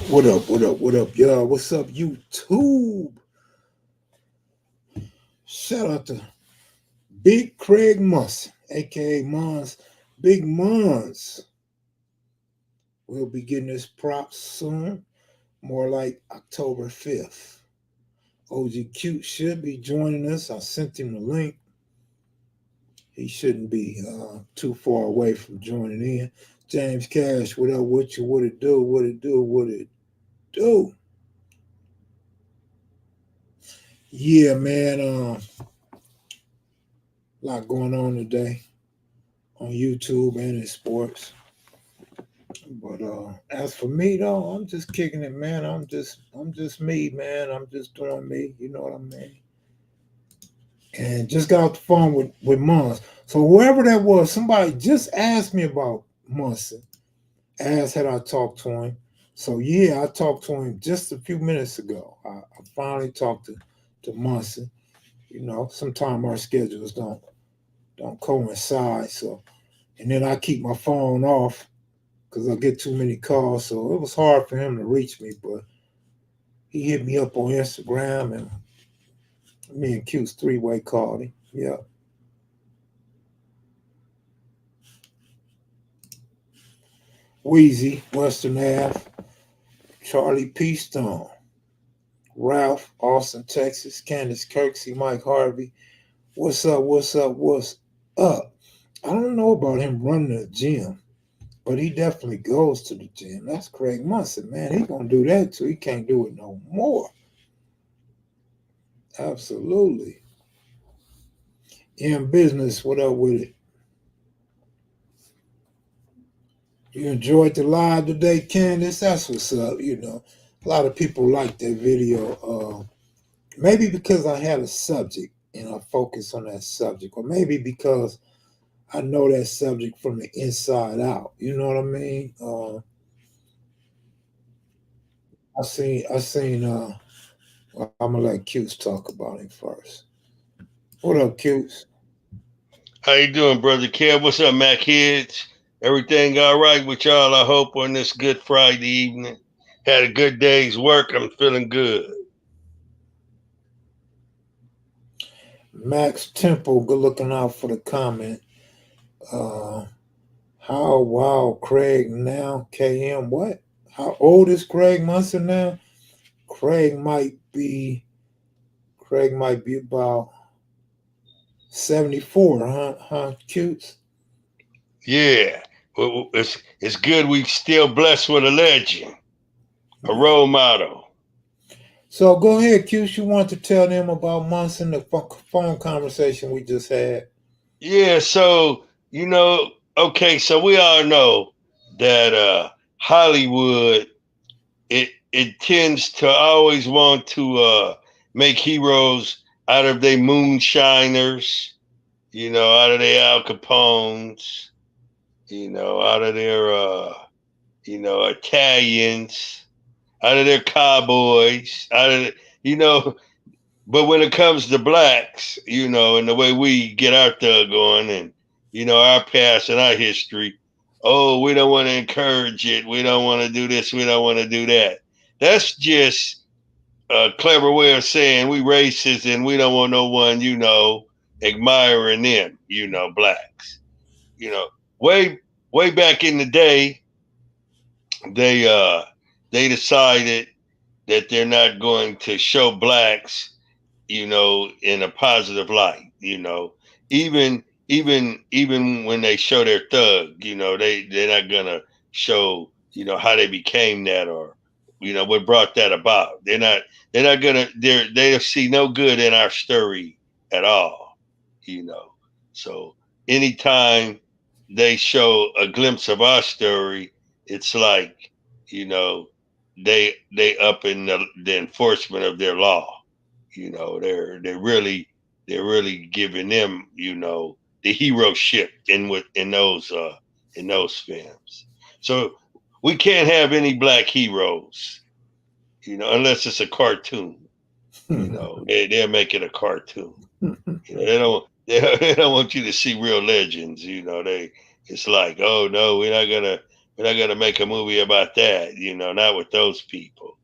What up, what up, what up, y'all? What's up, YouTube? Shout out to Big Craig Monson, aka Mons. Big Mons. We'll be getting this prop soon, more like October 5th. OG Cute should be joining us. I sent him the link. He shouldn't be too far away from joining in. James Cash, what up, what you, what it do, what it do, what it do? Yeah, man. A lot going on today on YouTube and in sports. But as for me though, I'm just kicking it, man. I'm just me, man. I'm just doing me. You know what I mean? And just got off the phone with Mons. So whoever that was, somebody just asked me about Munson. Asked had I talked to him. So yeah, I talked to him just a few minutes ago. I finally talked to Munson. You know, sometimes our schedules don't coincide. So and then I keep my phone off because I get too many calls. So it was hard for him to reach me, but he hit me up on Instagram and me and Q's three-way called him. Yeah. Wheezy, Western Ave, Charlie P. Stone, Ralph, Austin, Texas, Candace Kirksey, Mike Harvey. What's up? What's up? What's up? I don't know about him running the gym, but he definitely goes to the gym. That's Craig Monson, man. He gonna do that too. He can't do it no more. Absolutely. In business, what up with it? You enjoyed the live today, Candace? That's what's up. You know, a lot of people like that video. Maybe because I had a subject and I focus on that subject, or maybe because I know that subject from the inside out. You know what I mean? I seen. Well, I'm gonna let Cuse talk about him first. What up, Cuse? How you doing, brother Kev? What's up, Mac Kids? Everything all right with y'all? I hope on this good Friday evening. Had a good day's work. I'm feeling good. Max Temple, good looking out for the comment. Uh, how wow, Craig now KM what? How old is Craig Munson now? Craig might be Craig might be about 74, huh, Cutes? Yeah, well, it's good we still blessed with a legend, a role model. So go ahead, Cutes. You want to tell them about Munson, the phone conversation we just had. Yeah, so okay, so we all know that Hollywood it tends to always want to make heroes out of their moonshiners, out of their Al Capones, out of their Italians, out of their cowboys, out of you know. But when it comes to blacks, and the way we get our thug on, and our past and our history, oh, we don't want to encourage it. We don't want to do this. We don't want to do that. That's just a clever way of saying we racist and we don't want no one, admiring them, blacks. You know, way way back in the day, they uh they decided that they're not going to show blacks, in a positive light, even when they show their thug, they're not gonna show, how they became that, or what brought that about. They're not gonna they'll see no good in our story at all, you know. So anytime they show a glimpse of our story, it's like, you know, they up in the enforcement of their law. They're really giving them, the hero ship in those films. So we can't have any black heroes, unless it's a cartoon. They'll make it a cartoon. They don't want you to see real legends. It's like, oh no, we're not gonna we're not gonna make a movie about that, not with those people,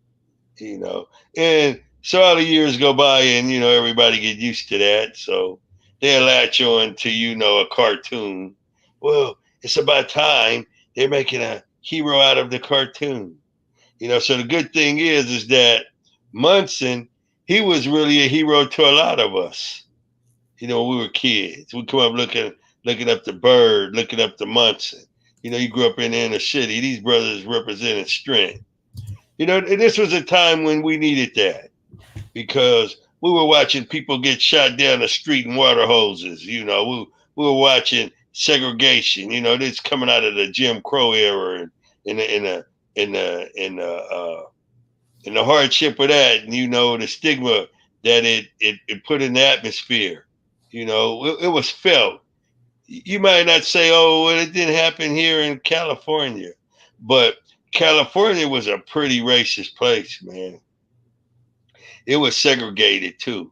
you know. And so all the years go by, and everybody get used to that. So they'll latch on to a cartoon. Well, it's about time they're making a hero out of the cartoon. So the good thing is that Munson, he was really a hero to a lot of us. When we were kids, we come up looking up the Bird, looking up the Munson. You grew up in the inner city. These brothers represented strength. And this was a time when we needed that because we were watching people get shot down the street in water hoses. We were watching segregation. This coming out of the Jim Crow era and in the in the hardship of that, and the stigma that it put in the atmosphere. It was felt. You might not say, "Oh, well, it didn't happen here in California," but California was a pretty racist place, man. It was segregated too.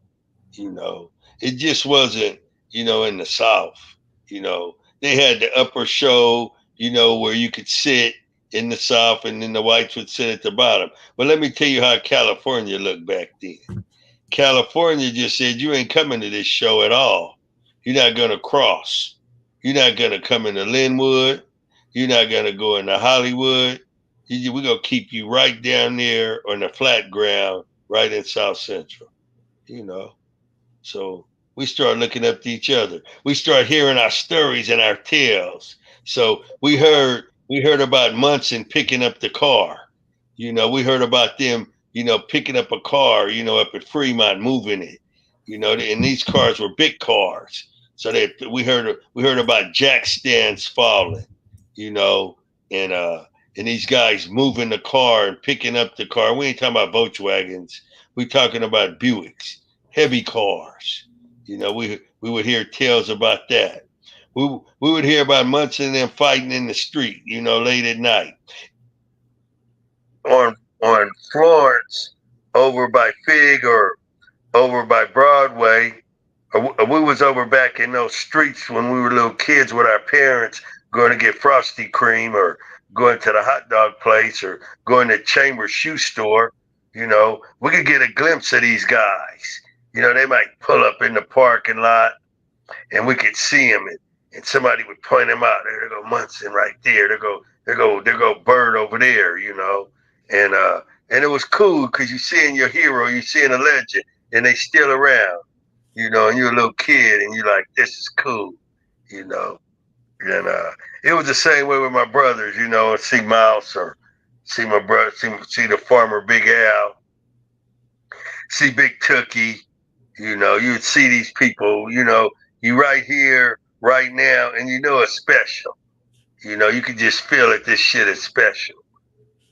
It just wasn't, in the South. They had the upper show, where you could sit in the South and then the whites would sit at the bottom. But let me tell you how California looked back then. California just said, you ain't coming to this show at all. You're not going to cross. You're not going to come into Linwood. You're not going to go into Hollywood. We're going to keep you right down there on the flat ground, right in South Central. So we start looking up to each other. We start hearing our stories and our tales. So we heard about Munson picking up the car. We heard about them, picking up a car, up at Fremont, moving it. And these cars were big cars. So we heard about jack stands falling, and these guys moving the car and picking up the car. We ain't talking about Volkswagens. We talking about Buicks, heavy cars. We would hear tales about that. We would hear about Munson and them fighting in the street, late at night. On Florence, over by Fig or over by Broadway. We was over back in those streets when we were little kids with our parents going to get Frosty Cream or going to the hot dog place or going to Chambers shoe store. We could get a glimpse of these guys. They might pull up in the parking lot and we could see them and somebody would point them out. There go Munson right there. There go Bird over there, and it was cool because you seeing your hero, you seeing a legend, and they still around, and you're a little kid and you're like, this is cool, and it was the same way with my brothers, see Mouse or see my brother, see the farmer Big Al, see Big Tookie, you'd see these people, you right here, right now, and it's special. You can just feel it. This shit is special.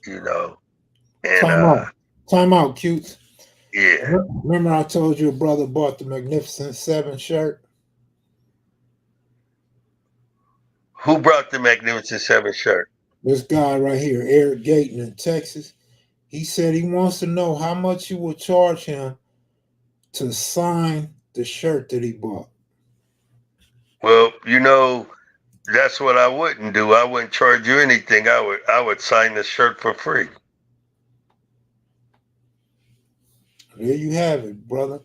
And Time out, cute. yeah. Remember I told you a brother bought the Magnificent Seven shirt? Who brought the Magnificent Seven shirt? This guy right here, Eric Gayton in Texas. He said he wants to know how much you will charge him to sign the shirt that he bought. Well, that's what I wouldn't do. I wouldn't charge you anything. I would sign the shirt for free. There you have it, brother.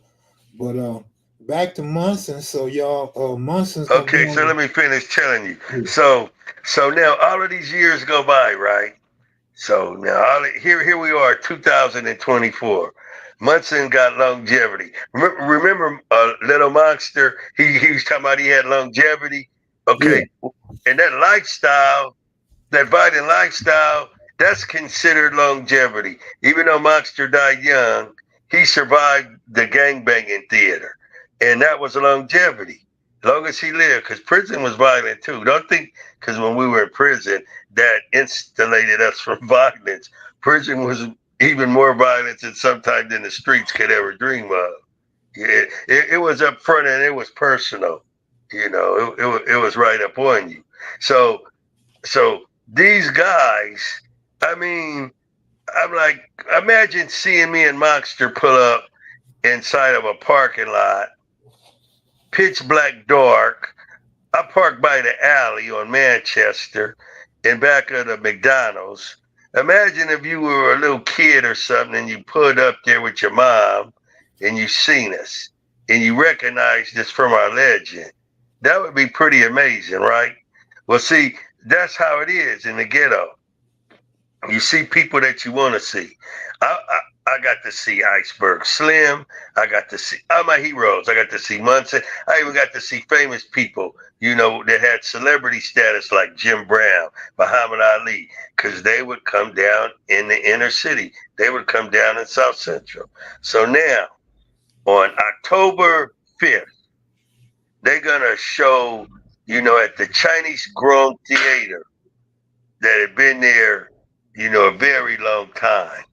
But back to Munson. So y'all, Munson's okay. So let me finish telling you. Yeah. So now all of these years go by, right? So now here we are, 2024. Munson got longevity. Remember Little Monster? He was talking about he had longevity. Okay, yeah. And that lifestyle, that violent lifestyle, that's considered longevity. Even though Monster died young, he survived the gangbanging theater, and that was longevity. As long as he lived, because prison was violent too. Don't think because when we were in prison, that insulated us from violence. Prison was even more violence than sometimes than the streets could ever dream of. It was up front and it was personal. It was right up on you. So these guys, I mean, I'm like, imagine seeing me and Monster pull up inside of a parking lot, pitch black dark. I parked by the alley on Manchester, in back of the McDonald's. Imagine if you were a little kid or something and you pulled up there with your mom and you seen us and you recognized us from our legend. That would be pretty amazing, right? Well, see, that's how it is in the ghetto. You see people that you want to see. I got to see Iceberg Slim. I got to see all my heroes. I got to see Munson. I even got to see famous people, that had celebrity status like Jim Brown, Muhammad Ali, because they would come down in the inner city. They would come down in South Central. So now, on October 5th, they're going to show, at the Chinese Grown Theater that had been there, a very long time.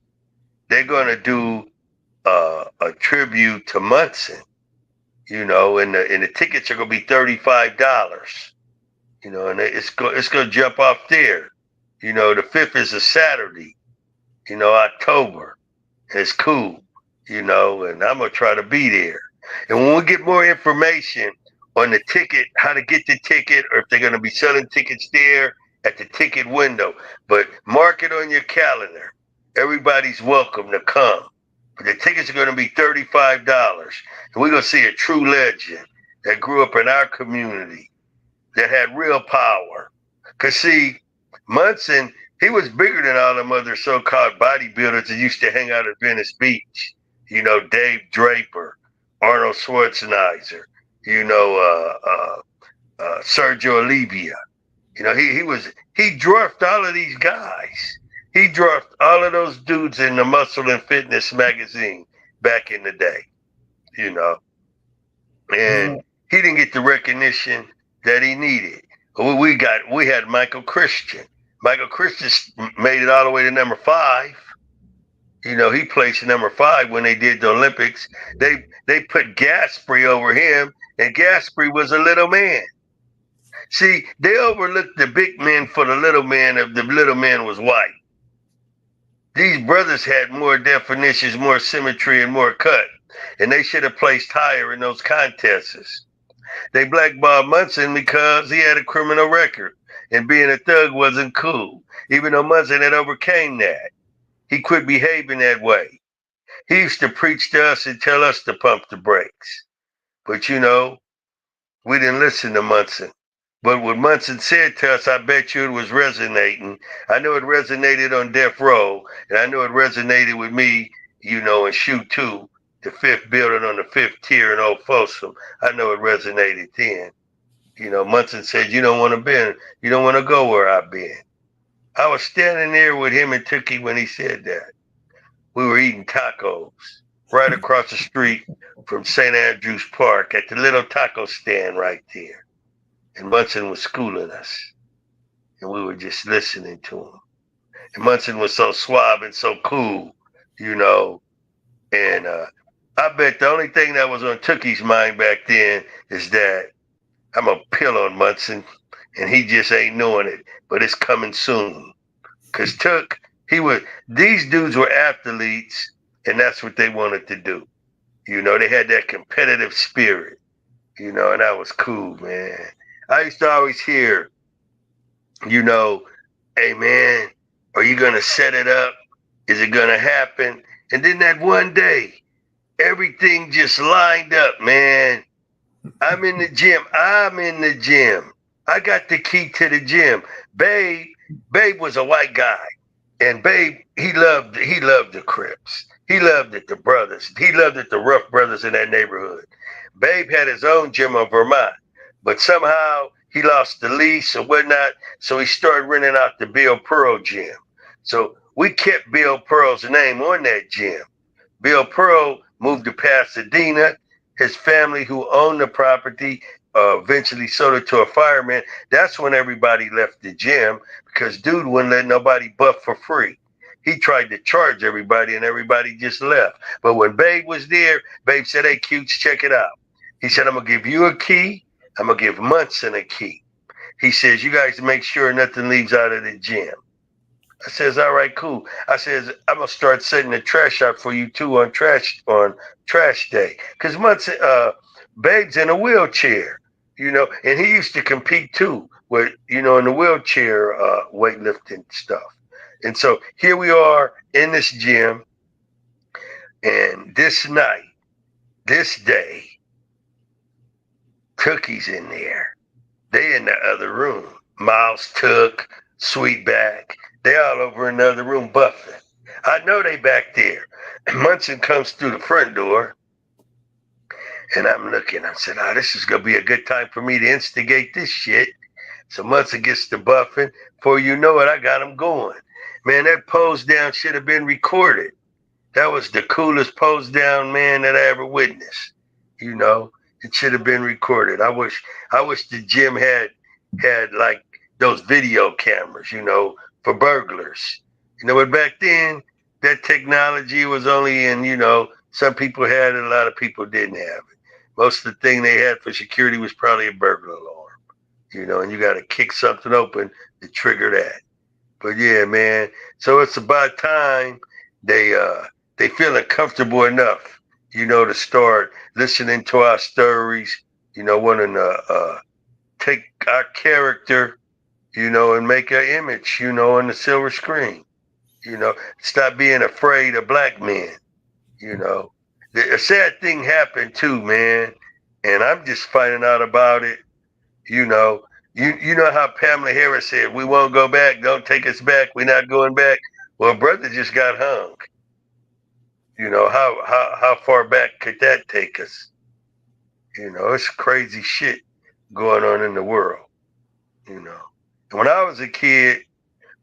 They're going to do a tribute to Munson, and the tickets are going to be $35, and it's going to jump off there. The 5th is a Saturday, October. It's cool, and I'm going to try to be there. And when we get more information on the ticket, how to get the ticket, or if they're going to be selling tickets there at the ticket window, but mark it on your calendar. Everybody's welcome to come. But the tickets are going to be $35. And we're going to see a true legend that grew up in our community that had real power. Because, see, Munson, he was bigger than all them other so-called bodybuilders that used to hang out at Venice Beach. Dave Draper, Arnold Schwarzenegger, Sergio Olivia. He dwarfed all of these guys. He dwarfed all of those dudes in the Muscle and Fitness magazine back in the day, and he didn't get the recognition that he needed. We had Michael Christian. Michael Christian made it all the way to number 5. He placed number 5 when they did the Olympics. They put Gaspry over him, and Gaspry was a little man. See, they overlooked the big men for the little man if the little man was white. These brothers had more definitions, more symmetry, and more cut, and they should have placed higher in those contests. They blackballed Munson because he had a criminal record, and being a thug wasn't cool, even though Munson had overcame that. He quit behaving that way. He used to preach to us and tell us to pump the brakes. But we didn't listen to Munson. But what Munson said to us, I bet you it was resonating. I know it resonated on Death Row, and I know it resonated with me, in Shoot 2, the 5th building on the 5th tier in Old Folsom. I know it resonated then. Munson said, you don't want to go where I've been. I was standing there with him and Tookie when he said that. We were eating tacos right across the street from St. Andrews Park at the little taco stand right there. And Munson was schooling us, and we were just listening to him. And Munson was so suave and so cool, And I bet the only thing that was on Tookie's mind back then is that I'm a pill on Munson, and he just ain't knowing it, but it's coming soon. Because Took, these dudes were athletes, and that's what they wanted to do. They had that competitive spirit, and that was cool, man. I used to always hear, hey, man, are you going to set it up? Is it going to happen? And then that one day, everything just lined up, man. I'm in the gym. I got the key to the gym. Babe was a white guy. And Babe, he loved the Crips. He loved it, the brothers. He loved it, the rough brothers in that neighborhood. Babe had his own gym in Vermont. But somehow he lost the lease or whatnot, so he started renting out the Bill Pearl gym. So we kept Bill Pearl's name on that gym. Bill Pearl moved to Pasadena. His family, who owned the property, eventually sold it to a fireman. That's when everybody left the gym because dude wouldn't let nobody buff for free. He tried to charge everybody and everybody just left. But when Babe was there, Babe said, hey, cutes, check it out. He said, I'm going to give you a key. I'm going to give Munson a key. He says, you guys make sure nothing leaves out of the gym. I says, all right, cool. I says, I'm going to start setting the trash out for you too on trash day. Because Babe's in a wheelchair, and he used to compete too with in the wheelchair weightlifting stuff. And so here we are in this gym, and this night, this day, Cookie's in there. They in the other room. Miles, Took, Sweetback, they all over in the other room buffing. I know they back there. Munson comes through the front door, and I'm looking. I said, this is going to be a good time for me to instigate this shit. So Munson gets to buffing. Before you know it, I got him going. Man, that pose down should have been recorded. That was the coolest pose down, man, that I ever witnessed. It should have been recorded. I wish the gym had like those video cameras, for burglars. But back then that technology was only in, some people had it, a lot of people didn't have it. Most of the thing they had for security was probably a burglar alarm, and you got to kick something open to trigger that. But yeah, man. So it's about time they feeling comfortable enough, to start listening to our stories, wanting to take our character, and make an image, on the silver screen. Stop being afraid of black men. A sad thing happened too, man, and I'm just finding out about it. You know how Pamela Harris said, "We won't go back. Don't take us back. We're not going back." Well, brother just got hung. How far back could that take us? It's crazy shit going on in the world. And when I was a kid,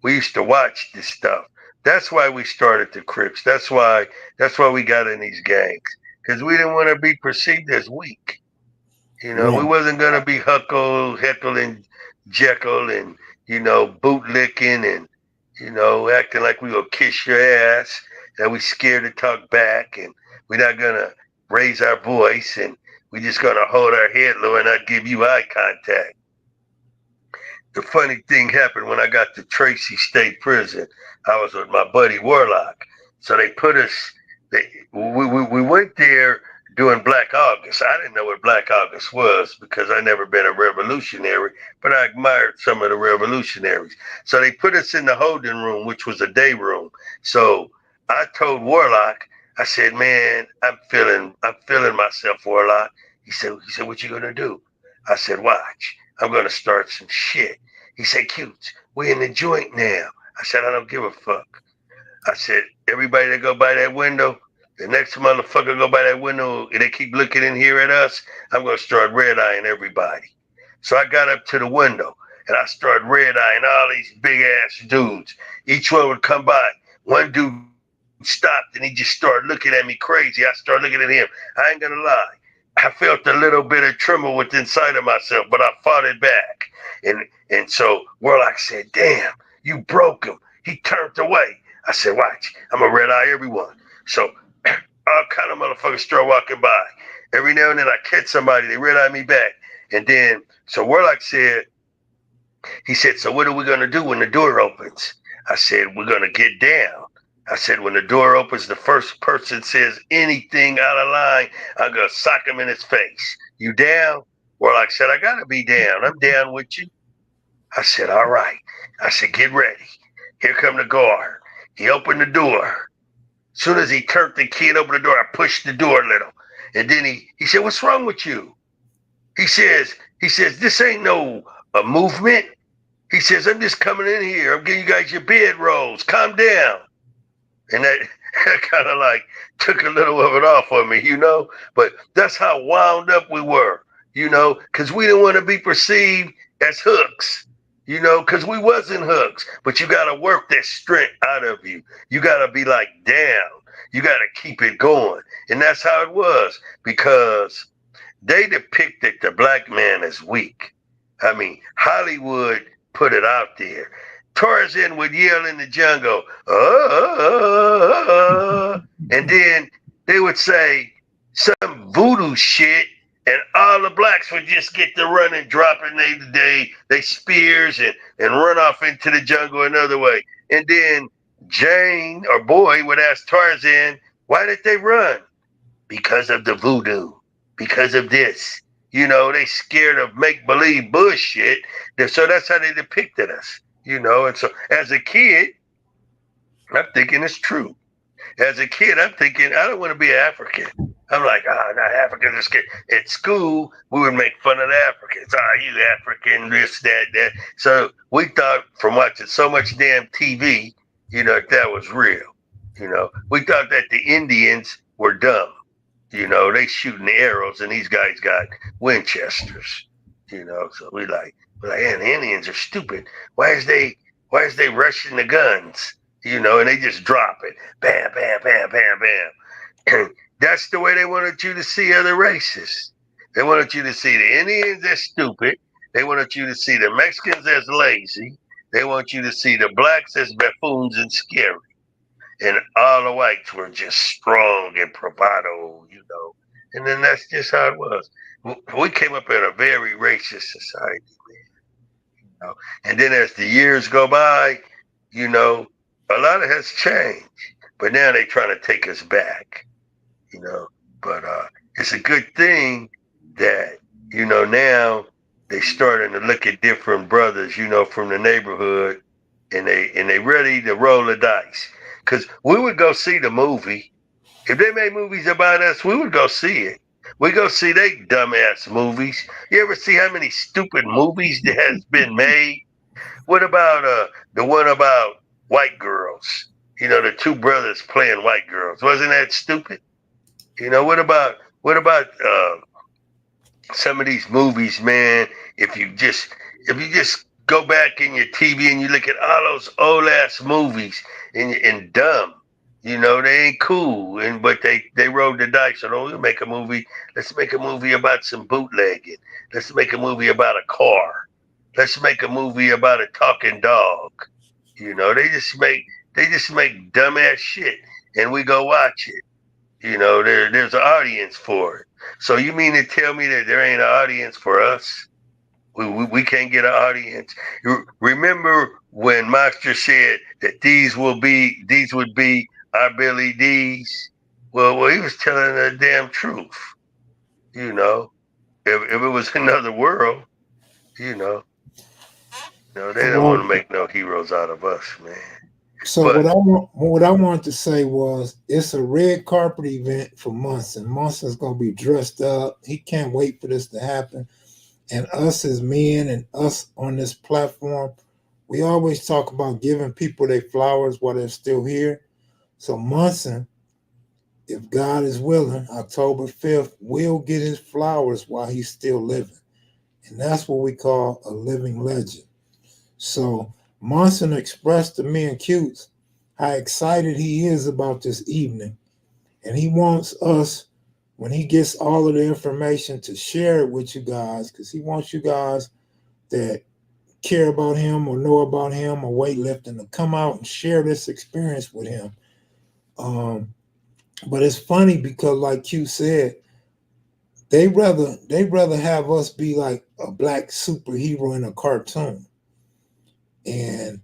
we used to watch this stuff. That's why we started the Crips. That's why we got in these gangs, because we didn't want to be perceived as weak. We wasn't gonna be Heckle and Jekyll and bootlicking and acting like we gonna kiss your ass, that we scared to talk back, and we're not gonna raise our voice, and we just gonna hold our head low and not give you eye contact. The funny thing happened when I got to Tracy State Prison. I was with my buddy Warlock. So they put us, we went there during Black August. I didn't know what Black August was because I never been a revolutionary, but I admired some of the revolutionaries. So they put us in the holding room, which was a day room. So I told Warlock, I said, man, I'm feeling myself, Warlock. He said, what you gonna do? I said, watch. I'm going to start some shit. He said, Cute, we in the joint now. I said, I don't give a fuck. I said, everybody that go by that window, the next motherfucker go by that window and they keep looking in here at us, I'm going to start red-eyeing everybody. So I got up to the window and I started red-eyeing all these big-ass dudes. Each one would come by. One dude stopped and he just started looking at me crazy. I started looking at him. I ain't going to lie. I felt a little bit of tremor within inside of myself, but I fought it back. And so Warlock said, damn, you broke him. He turned away. I said, watch, I'm going to red eye everyone. So all kind of motherfuckers start walking by. Every now and then I catch somebody, they red eye me back. And then, so Warlock said, he said, so what are we going to do when the door opens? I said, we're going to get down. I said, when the door opens, the first person says anything out of line, I'm going to sock him in his face. You down? Warlock said, I got to be down. I'm down with you. I said, all right. I said, get ready. Here come the guard. He opened the door. As soon as he turned the key and opened the door, I pushed the door a little. And then he said, what's wrong with you? He says, this ain't no movement. He says, I'm just coming in here. I'm giving you guys your bed rolls. Calm down. And that kind of like took a little of it off of me, But that's how wound up we were, because we didn't want to be perceived as hooks, because we wasn't hooks. But you got to work that strength out of you. You got to be like down. You got to keep it going. And that's how it was, because they depicted the black man as weak. I mean, Hollywood put it out there. Tarzan would yell in the jungle, and then they would say some voodoo shit, and all the blacks would just get to running, dropping they spears and run off into the jungle another way. And then Jane or Boy would ask Tarzan, why did they run? Because of the voodoo, because of this. You know, they scared of make believe bullshit. So that's how they depicted us. You know, and so as a kid, I'm thinking it's true. As a kid, I'm thinking I don't want to be African. I'm like, not African. This kid at school, we would make fun of the Africans. You African, this, that, that. So we thought from watching so much damn TV, that was real. We thought that the Indians were dumb. They shooting the arrows, and these guys got Winchesters. So and the Indians are stupid. Why is they rushing the guns? And they just drop it, bam, bam, bam, bam, bam. That's the way they wanted you to see other races. They wanted you to see the Indians as stupid. They wanted you to see the Mexicans as lazy. They want you to see the blacks as buffoons and scary. And all the whites were just strong and bravado. And then that's just how it was. We came up in a very racist society, man. And then as the years go by, a lot of has changed. But now they're trying to take us back, you know. But it's a good thing that, now they starting to look at different brothers, from the neighborhood, and they ready to roll the dice. Because we would go see the movie. If they made movies about us, we would go see it. We go see they dumbass movies. You ever see how many stupid movies that has been made? What about the one about white girls? The two brothers playing white girls. Wasn't that stupid? What about some of these movies, man? If you just go back in your TV and you look at all those old ass movies and dumb, they ain't cool. But they rolled the dice. So we'll make a movie. Let's make a movie about some bootlegging. Let's make a movie about a car. Let's make a movie about a talking dog. They just make dumbass shit, and we go watch it. There's an audience for it. So you mean to tell me that there ain't an audience for us? We can't get an audience. Remember when Monster said that these would be our Billy D's? Well, he was telling the damn truth. If it was another world, you know, they don't want to Well, make no heroes out of us, man. so But what I wanted to say was it's a red carpet event for Munson. Munson's gonna be dressed up. He can't wait for this to happen. And us as men and us on this platform, we always talk about giving people their flowers while they're still here. So Munson, if God is willing, October 5th, will get his flowers while he's still living. And that's what we call a living legend. So Monson expressed to me and Cutes how excited he is about this evening. And he wants us, when he gets all of the information, to share it with you guys, because he wants you guys that care about him or know about him or weightlifting to come out and share this experience with him. But it's funny because, like Q said, they rather have us be like a black superhero in a cartoon. And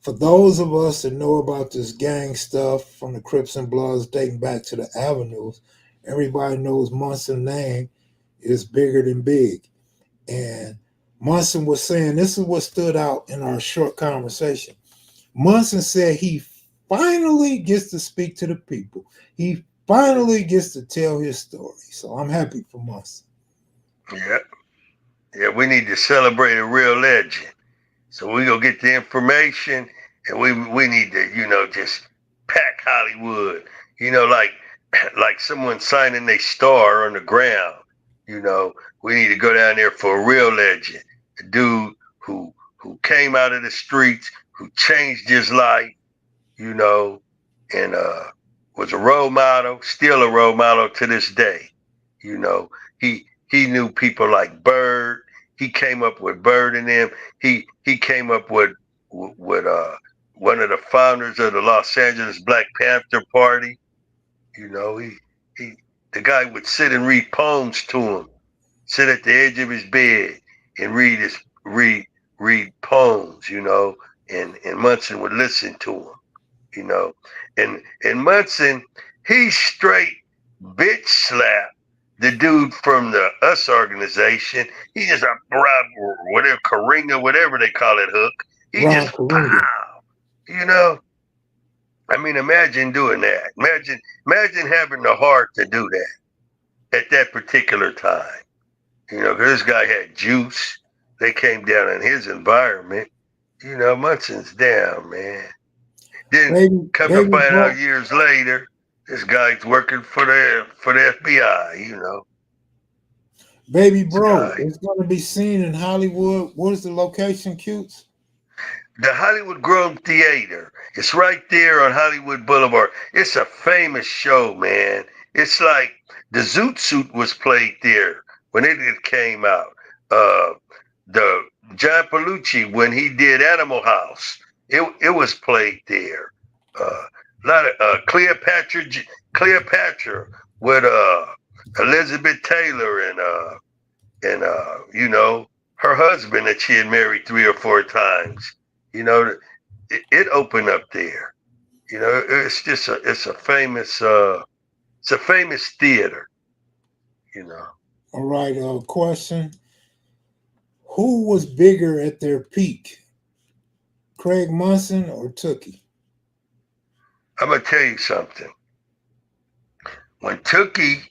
for those of us that know about this gang stuff from the Crips and Bloods dating back to the Avenues, everybody knows Munson's name is bigger than big. And Munson was saying, this is what stood out in our short conversation. Munson said he finally gets to speak to the people. He finally gets to tell his story. So I'm happy for Munson. yeah, we need to celebrate a real legend. So we gonna get the information, and we need to, just pack Hollywood. Like like someone signing their star on the ground. We need to go down there for a real legend, a dude who came out of the streets, who changed his life, you know, and was a role model, still a role model to this day. You know, he knew people like Bird. He came up with Bird and them. He came up with one of the founders of the Los Angeles Black Panther Party. You know, he the guy would sit and read poems to him, sit at the edge of his bed and read poems, and Munson would listen to him, you know. And Munson, he straight bitch slapped the dude from the Us organization, he just a whatever Karinga, whatever they call it, hook. He Ron just Karinga. pow. You know, I mean, imagine doing that. Imagine having the heart to do that at that particular time. You know, 'cause this guy had juice. They came down in his environment. You know, Munson's down, man. Then come to Baby find out bro, years later, this guy's working for the FBI. You know, baby this bro, guy. it's gonna be seen in Hollywood. What is the location, Cutes? The Hollywood Grove Theater. It's right there on Hollywood Boulevard. It's a famous show, man. It's like the Zoot Suit was played there when it came out. Uh, the John Palucci when he did Animal House, it was played there. A lot of Cleopatra with Elizabeth Taylor and you know her husband that she had married 3 or 4 times. You know, it opened up there. You know, it's a famous theater. You know, All right, question. Who was bigger at their peak? Craig Monson or Tookie? I'm gonna tell you something. When Tookie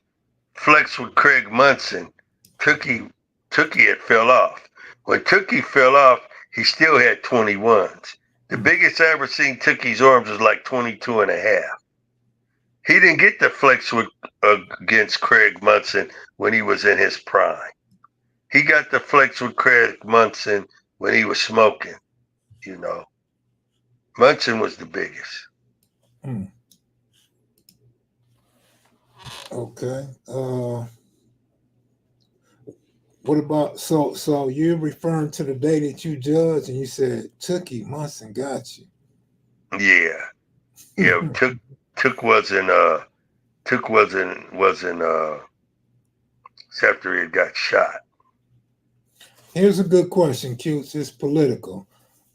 flexed with Craig Monson, Tookie Tookie had fell off. When Tookie fell off, he still had 21s. The biggest I ever seen Tookie's arms was like 22 and a half. He didn't get the flex with, against Craig Monson when he was in his prime. He got the flex with Craig Monson when he was smoking. You know, Munson was the biggest. Hmm. Okay. What about so you're referring to the day that you judged and you said Tookie Munson got you. Yeah, yeah. Took wasn't it's after he had got shot. Here's a good question, Cutes. It's political.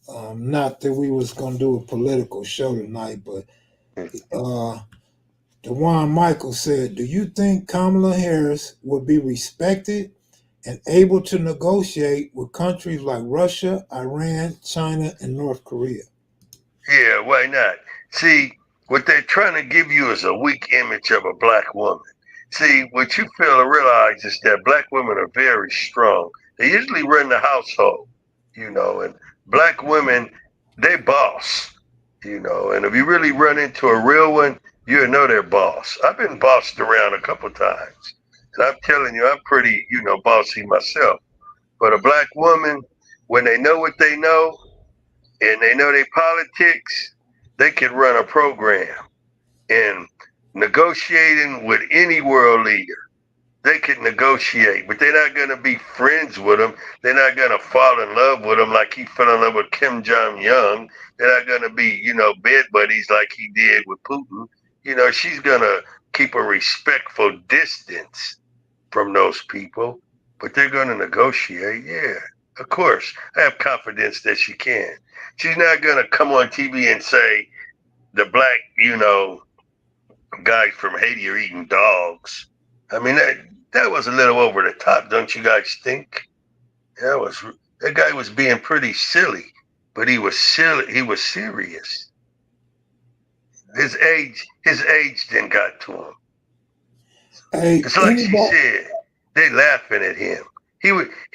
Not that we was gonna do a political show tonight, but uh Dewan Michael said, "Do you think Kamala Harris would be respected and able to negotiate with countries like Russia, Iran, China, and North Korea?" Yeah, why not? See, what they're trying to give you is a weak image of a black woman. See, what you fail to realize is that black women are very strong. They usually run the household, you know, and black women, they boss, you know, and if you really run into a real one, you'll know they're boss. I've been bossed around a couple times, and I'm telling you, I'm pretty, you know, bossy myself. But a black woman, when they know what they know, and they know their politics, they can run a program and negotiating with any world leader. They can negotiate, but they're not going to be friends with them. They're not going to fall in love with them like he fell in love with Kim Jong Un. They're not going to be, you know, bed buddies like he did with Putin. You know, she's going to keep a respectful distance from those people, but they're going to negotiate. Yeah, of course. I have confidence that she can. She's not going to come on TV and say the black, you know, guys from Haiti are eating dogs. I mean, that was a little over the top, don't you guys think? That was that guy was being pretty silly, but he was silly. He was serious. His age then got to him. Hey, It's like she anybody? said, they laughing at him. He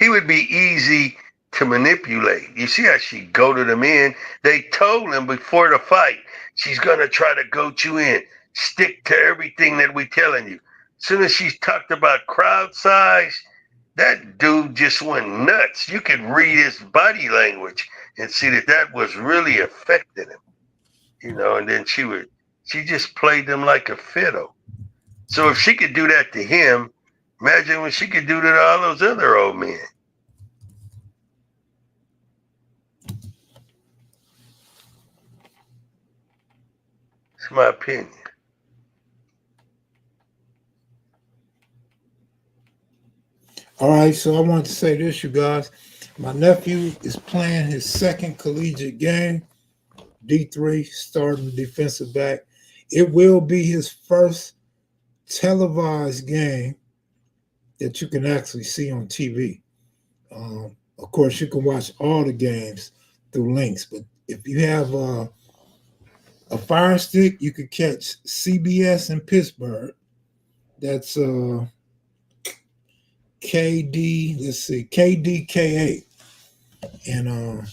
would be easy to manipulate. You see how she goaded him in? They told him before the fight, she's gonna try to goat you in. Stick to everything that we telling you. As soon as she talked about crowd size, that dude just went nuts. You could read his body language and see that that was really affecting him. You know, and then she just played him like a fiddle. So if she could do that to him, imagine what she could do to all those other old men. It's my opinion. All right, so I want to say this, you guys. My nephew is playing his second collegiate game, D3, starting defensive back. It will be his first televised game, that you can actually see on TV. Of course, you can watch all the games through links, but if you have a Fire Stick, you could catch CBS in Pittsburgh. That's KD. Let's see, KDKA. And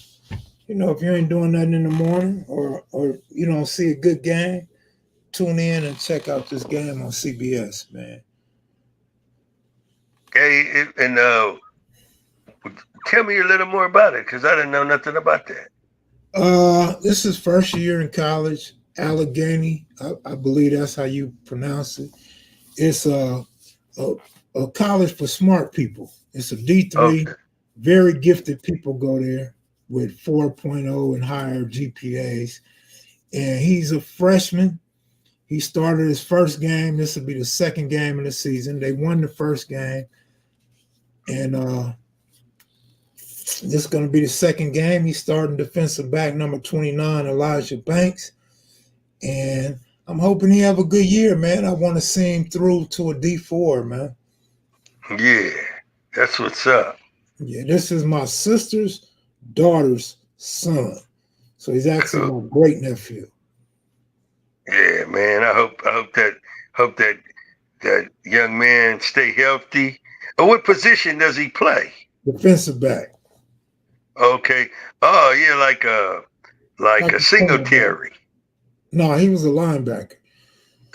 if you ain't doing nothing in the morning, or you don't see a good game, tune in and check out this game on CBS, man. Hey, and tell me a little more about it, because I didn't know nothing about that. This is first year in college. Allegheny, I believe that's how you pronounce it. It's a college for smart people. It's a D3. Okay. Very gifted people go there with 4.0 and higher GPAs. And he's a freshman. He started his first game. This will be the second game of the season. They won the first game. And this is going to be the second game. He's starting defensive back number 29, Elijah Banks. And I'm hoping he have a good year, man. I want to see him through to a D4, man. Yeah, that's what's up. Yeah, this is my sister's daughter's son. So he's actually Cool. my great nephew. Yeah, man. I hope that young man stay healthy. And what position does he play? Defensive back. Okay. Oh, yeah, like a Singletary. No, he was a linebacker.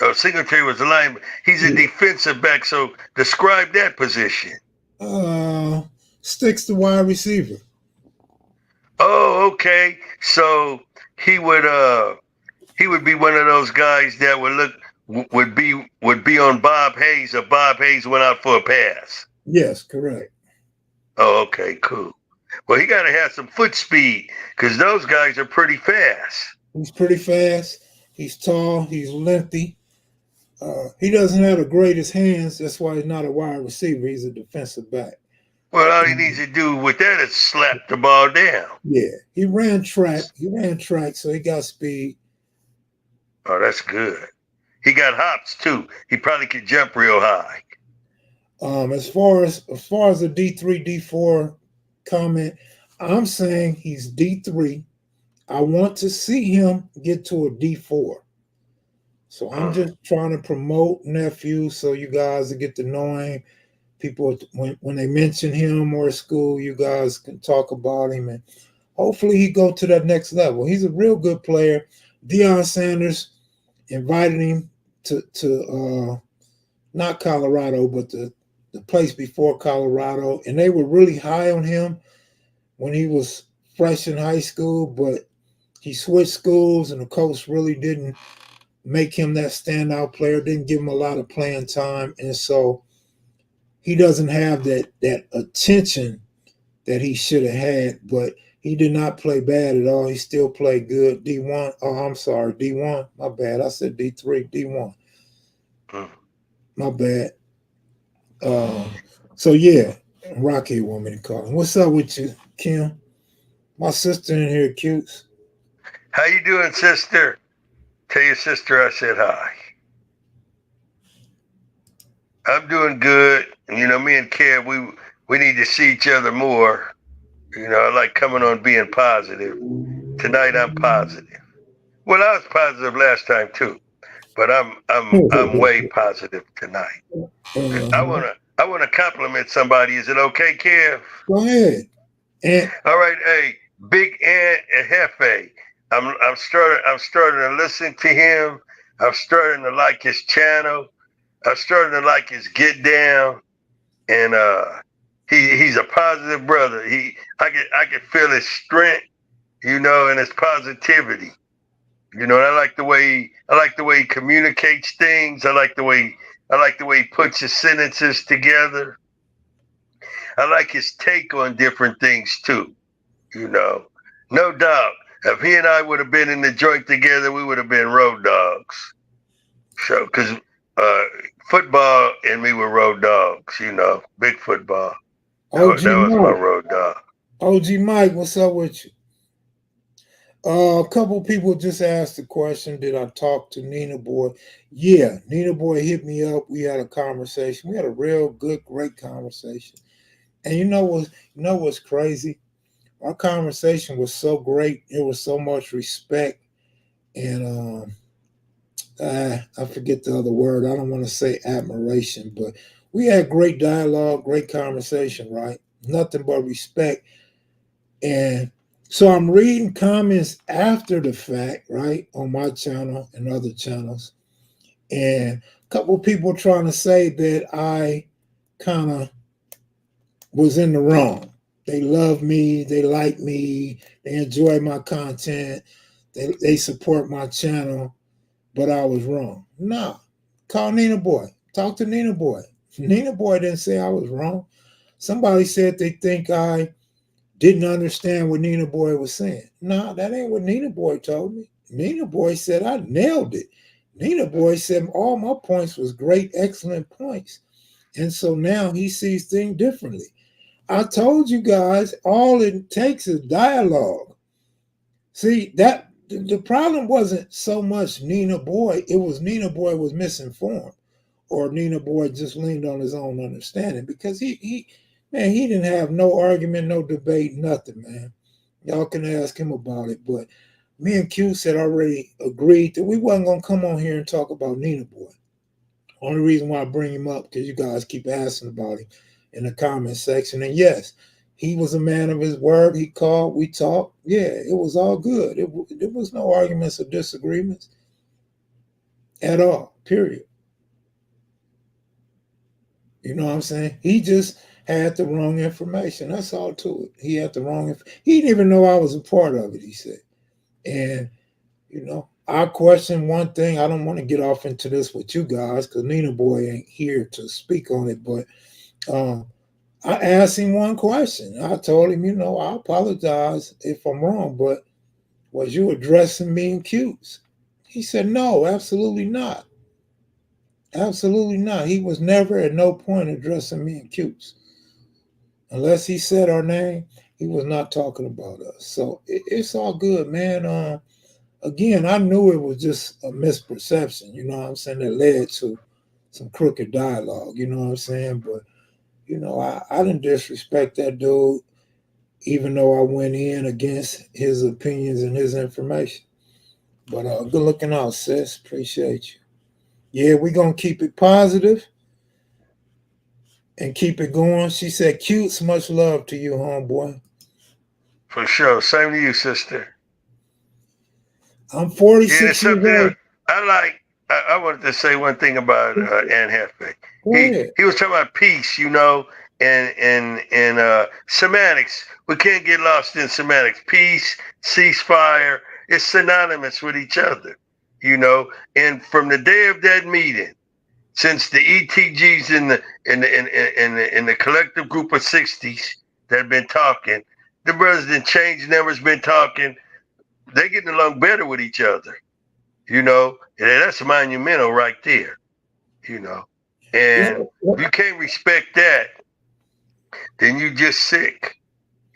Oh, Singletary was a linebacker. He's a defensive back. So describe that position. Sticks to wide receiver. Oh, okay. So he would be one of those guys that would be on Bob Hayes, or Bob Hayes went out for a pass. Yes, correct. Oh, okay, cool. Well, he got to have some foot speed, because those guys are pretty fast. He's pretty fast. He's tall. He's lengthy. He doesn't have the greatest hands. That's why he's not a wide receiver. He's a defensive back. Well, all he needs to do with that is slap the ball down. Yeah, he ran track. So he got speed. Oh, that's good. He got hops too. He probably could jump real high. As far as a D3, D4 comment, I'm saying he's D3. I want to see him get to a D4. So I'm just trying to promote nephew, so you guys will get to know him. People, when they mention him or school, you guys can talk about him, and hopefully he go to that next level. He's a real good player. Deion Sanders invited him to not Colorado, but the place before Colorado, and they were really high on him when he was fresh in high school, but he switched schools, and the coach really didn't make him that standout player, didn't give him a lot of playing time, and so he doesn't have that attention that he should have had, but he did not play bad at all. He still played good. D1. Oh, I'm sorry, D1. My bad. I said D3, D1. My bad. So yeah, Rocky want me to call him. What's up with you, Kim? My sister in here, cutes. How you doing, sister? Tell your sister I said hi. I'm doing good. You know, me and Kev, we need to see each other more. You know, I like coming on being positive. Tonight I'm positive. Well, I was positive last time too, but I'm way positive tonight. I wanna compliment somebody. Is it okay, Kev? Go ahead. All right, hey, Big Ant Hefe. I'm starting to listen to him. I'm starting to like his channel. I'm starting to like his get down, and he's a positive brother. I can feel his strength, you know, and his positivity. You know, and I like the way he communicates things. I like the way he puts his sentences together. I like his take on different things too. You know, no doubt. If he and I would have been in the joint together, we would have been road dogs. So, because football and me were road dogs, you know, big football. That was my road dog. OG Mike, what's up with you? A couple people just asked the question, did I talk to Nina Boy? Yeah, Nina Boy hit me up. We had a conversation. We had a real good, great conversation. And you know what's crazy? Our conversation was so great. It was so much respect and I forget the other word. I don't want to say admiration, but we had great dialogue, great conversation, right? Nothing but respect. And so I'm reading comments after the fact, right, on my channel and other channels. And a couple people trying to say that I kind of was in the wrong. They love me, they like me, they enjoy my content, they support my channel, but I was wrong. No. Call Nina Boy. Talk to Nina Boy. Nina Boy didn't say I was wrong. Somebody said they think I didn't understand what Nina Boy was saying. No, that ain't what Nina Boy told me. Nina Boy said I nailed it. Nina Boy said all my points was great, excellent points. And so now he sees things differently. I told you guys all it takes is dialogue. See, that the problem wasn't so much Nina Boy, it was Nina Boy was misinformed or Nina Boy just leaned on his own understanding because he didn't have no argument, no debate, nothing, man. Y'all can ask him about it. But me and Q had already agreed that we wasn't gonna come on here and talk about Nina Boy. Only reason why I bring him up because you guys keep asking about him in the comment section. And yes, he was a man of his word. He called, we talked. Yeah, it was all good. There was no arguments or disagreements at all. Period. You know what I'm saying? He just had the wrong information. That's all to it. He had the wrong. He didn't even know I was a part of it. He said, and I question one thing. I don't want to get off into this with you guys because Nina Boy ain't here to speak on it. But I asked him one question. I told him, I apologize if I'm wrong, but was you addressing me in Q's? He said, no, absolutely not. Absolutely not. He was never at no point addressing me in Q's. Unless he said our name, he was not talking about us. So it's all good, man. Again, I knew it was just a misperception, you know what I'm saying, that led to some crooked dialogue, you know what I'm saying? But, I didn't disrespect that dude, even though I went in against his opinions and his information. But good looking out, sis. Appreciate you. Yeah, we're going to keep it positive and keep it going. She said, cutes, much love to you, homeboy. For sure. Same to you, sister. I'm Yeah, there's 46 years something else. old. I wanted to say one thing about Ant Hefe. Go He ahead. he was talking about peace, and semantics. We can't get lost in semantics. Peace, ceasefire, it's synonymous with each other, you know. And from the day of that meeting, since the ETGs in the collective group of 60s that have been talking, the brothers that changed numbers been talking, they getting along better with each other, and that's monumental right there, you know. And if you can't respect that, then you just sick.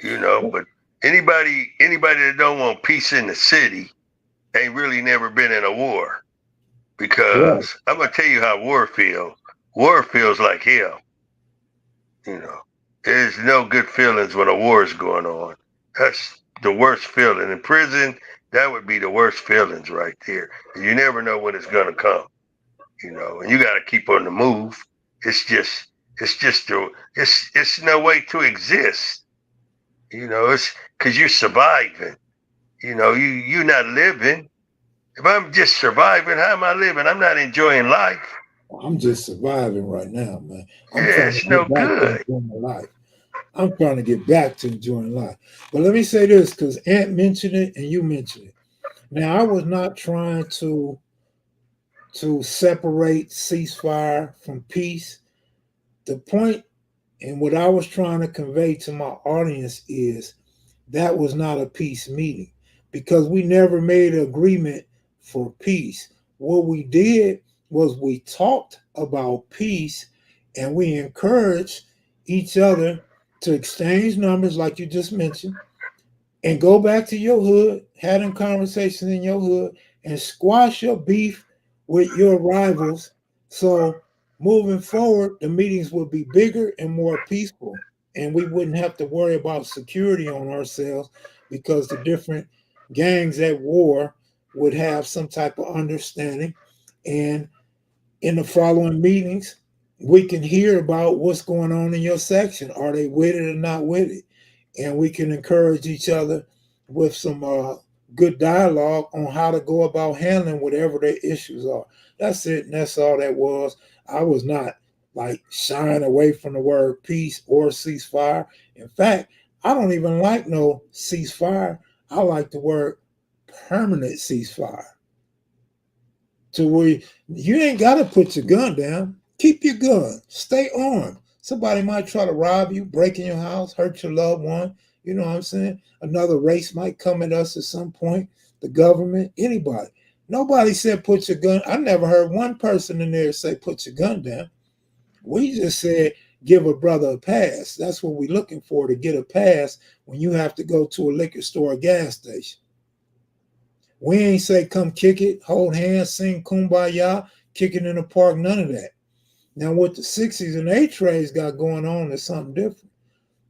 But anybody that don't want peace in the city ain't really never been in a war. Right. Because I'm gonna tell you how war feels. War feels like hell, you know. There's no good feelings when a war is going on. That's the worst feeling. In prison, that would be the worst feelings right there. You never know when it's gonna come, and you got to keep on the move. It's just, it's no way to exist. It's because you're surviving. You're not living. If I'm just surviving, how am I living? I'm not enjoying life. I'm just surviving right now, man. I'm Yeah, trying to it's no get back to good. enjoying my life. I'm trying to get back to enjoying life. But let me say this, because Ant mentioned it and you mentioned it. Now, I was not trying to separate ceasefire from peace. The point and what I was trying to convey to my audience is that was not a peace meeting because we never made an agreement for peace. What we did was we talked about peace and we encouraged each other to exchange numbers, like you just mentioned, and go back to your hood, having conversations in your hood, and squash your beef with your rivals. So moving forward, the meetings would be bigger and more peaceful, and we wouldn't have to worry about security on ourselves because the different gangs at war would have some type of understanding. And in the following meetings, we can hear about what's going on in your section. Are they with it or not with it? And we can encourage each other with some good dialogue on how to go about handling whatever their issues are. That's it, and that's all that was. I was not like shying away from the word peace or ceasefire. In fact, I don't even like no ceasefire. I like the word permanent ceasefire, to where you ain't got to put your gun down. Keep your gun. Stay armed. Somebody might try to rob you, break in your house, hurt your loved one. You know what I'm saying? Another race might come at us at some point. The government, anybody. Nobody said put your gun. I never heard one person in there say put your gun down. We just said give a brother a pass. That's what we're looking for, to get a pass when you have to go to a liquor store or gas station. We ain't say come kick it, hold hands, sing kumbaya, kick it in the park, none of that. Now what the 60s and 8 trays got going on is something different.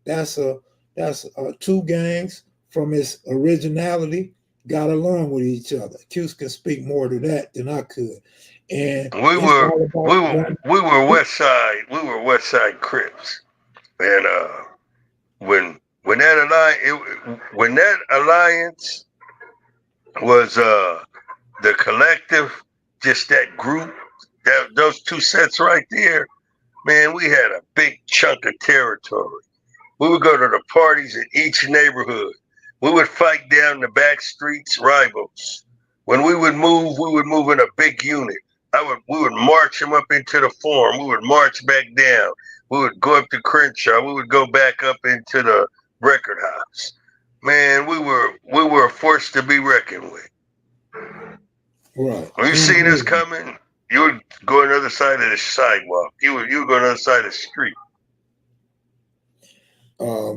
That's two gangs from its originality got along with each other. Q's can speak more to that than I could. And We it's were all we about were one. we were West Side. We were West Side Crips, and when that alliance was the collective, just that group, that those two sets right there, man, we had a big chunk of territory. We would go to the parties in each neighborhood. We would fight down the back streets rivals. When we would move in a big unit. We would march them up into the forum. We would march back down. We would go up to Crenshaw. We would go back up into the record house. Man, we were a force to be reckoned with. Right. When you seen us And coming, you would go on the other side of the sidewalk. You would go on the other side of the street.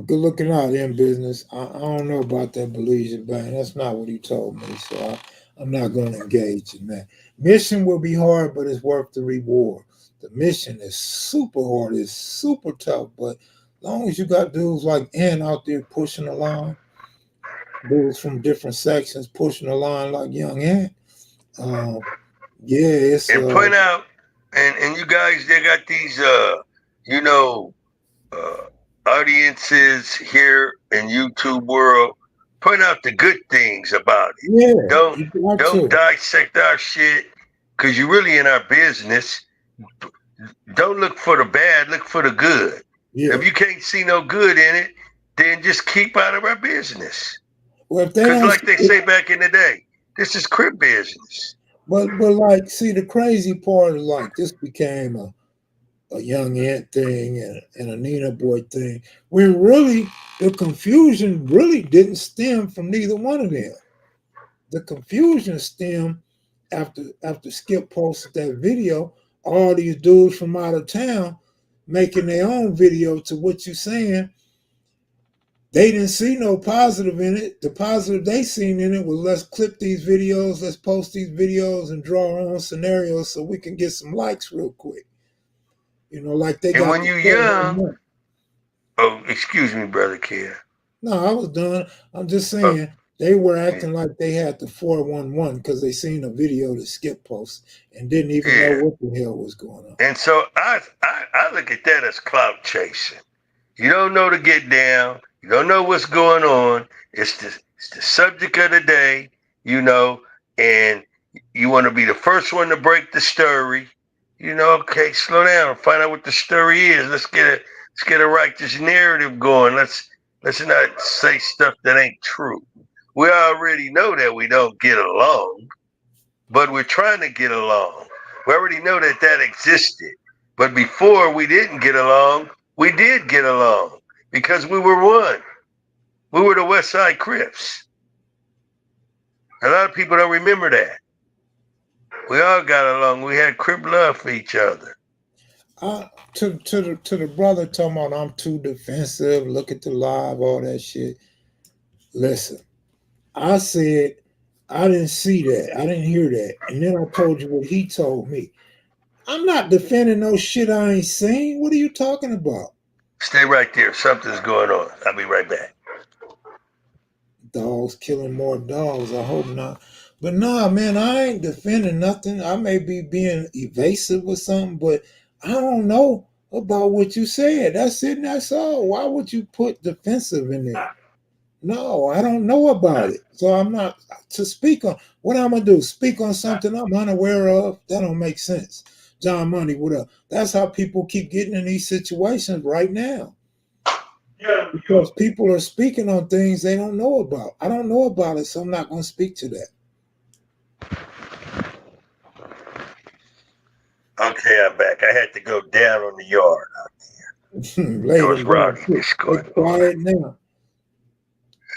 good looking out in business. I don't know about that Belizean band. That's not what he told me. So I'm not going to engage in that. Mission will be hard, but it's worth the reward. The mission is super hard. It's super tough. But as long as you got dudes like Ant out there pushing the line, dudes from different sections pushing the line like Young Ant, uh, yeah, it's And point out, and you guys, they got these, you know, uh, audiences here in YouTube world. Point out the good things about it. yeah, Don't you got don't to. dissect our shit because you're really in our business. Don't look for the bad, look for the good. Yeah. If you can't see no good in it, then just keep out of our business. Well, if they Because, don't, like they say back in the day, this is crib business. but like, see, the crazy part is like this became a Young Ant thing and a Nina Boy thing. When really the confusion really didn't stem from neither one of them. The confusion stemmed after Skip posted that video. All these dudes from out of town making their own video to what you're saying. They didn't see no positive in it. The positive they seen in it was let's clip these videos, let's post these videos and draw our own scenarios so we can get some likes real quick. You know, like they And got when the you 411 young, month. oh, excuse me, brother Kid. No, I was done. I'm just Oh, saying they were yeah. acting like they had the 411 because they seen a video that Skip post and didn't even know Yeah. what the hell was going on. And so I look at that as clout chasing. You don't know to get down. You don't know what's going on. It's the subject of the day, you know, and you want to be the first one to break the story. You know, okay, slow down, find out what the story is. Let's get a righteous narrative going. Let's not say stuff that ain't true. We already know that we don't get along, but we're trying to get along. We already know that that existed. But before we didn't get along, we did get along because we were one. We were the West Side Crips. A lot of people don't remember that. We all got along. We had Crip love for each other. To the brother talking about I'm too defensive, look at the live, all that shit. Listen, I said I didn't see that. I didn't hear that. And then I told you what he told me. I'm not defending no shit I ain't seen. What are you talking about? Stay right there. Something's going on. I'll be right back. Dogs killing more dogs. I hope not. But nah, man, I ain't defending nothing. I may be being evasive or something, but I don't know about what you said. That's it and that's all. Why would you put defensive in there? No, I don't know about it. So I'm not to speak on what I'm gonna do. Speak on something I'm unaware of. That don't make sense. John Money, what up? That's how people keep getting in these situations right now. Because people are speaking on things they don't know about. I don't know about it, so I'm not gonna speak to that. Okay, I'm back. I had to go down on the yard. Lay There was them down. rowdiness They going on. quiet now.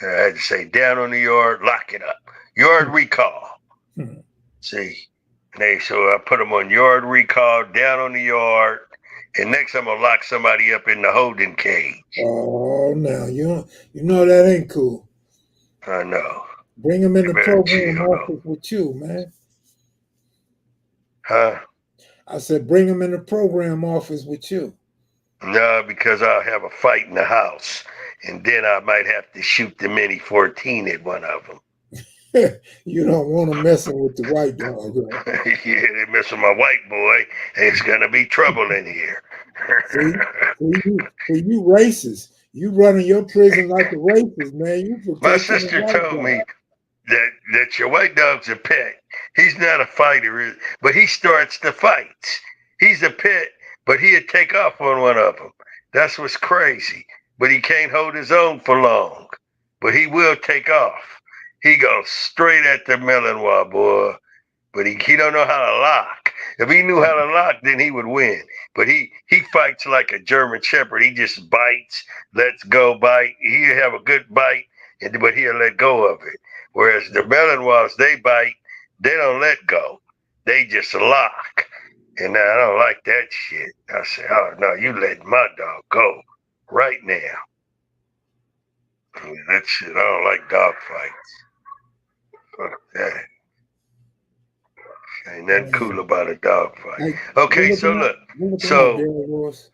I had to say down on the yard, lock it up. Yard recall. Hmm. See, so I put them on yard recall, down on the yard, and next I'm gonna lock somebody up in the holding cage. Oh, now you know that ain't cool. I know. Bring them in You the better program chill though. office with you, man. Huh? I said, bring them in the program office with you. No, because I'll have a fight in the house, and then I might have to shoot the Mini 14 at one of them. You don't want them messing with the white dog, right? Yeah, they mess with my white boy. It's gonna be trouble in here. See, you racist. You running your prison like a racist, man. You My protecting the sister white told dog. me that your white dog's a pet. He's not a fighter, but he starts the fights. He's a pet, but he'd take off on one of them. That's what's crazy. But he can't hold his own for long. But he will take off. He goes straight at the melon wall, boy. But he don't know how to lock. If he knew how to lock, then he would win. But he fights like a German Shepherd. He just bites, lets go, bite. He'll have a good bite, but he'll let go of it. Whereas the Malinois, they bite, they don't let go. They just lock. And I don't like that shit. I say, oh no, you let my dog go right now. That shit, I don't like dog fights. Fuck that. Ain't nothing cool Man, about a dog fight. like Okay, so look, we're looking like so Daryl Ross.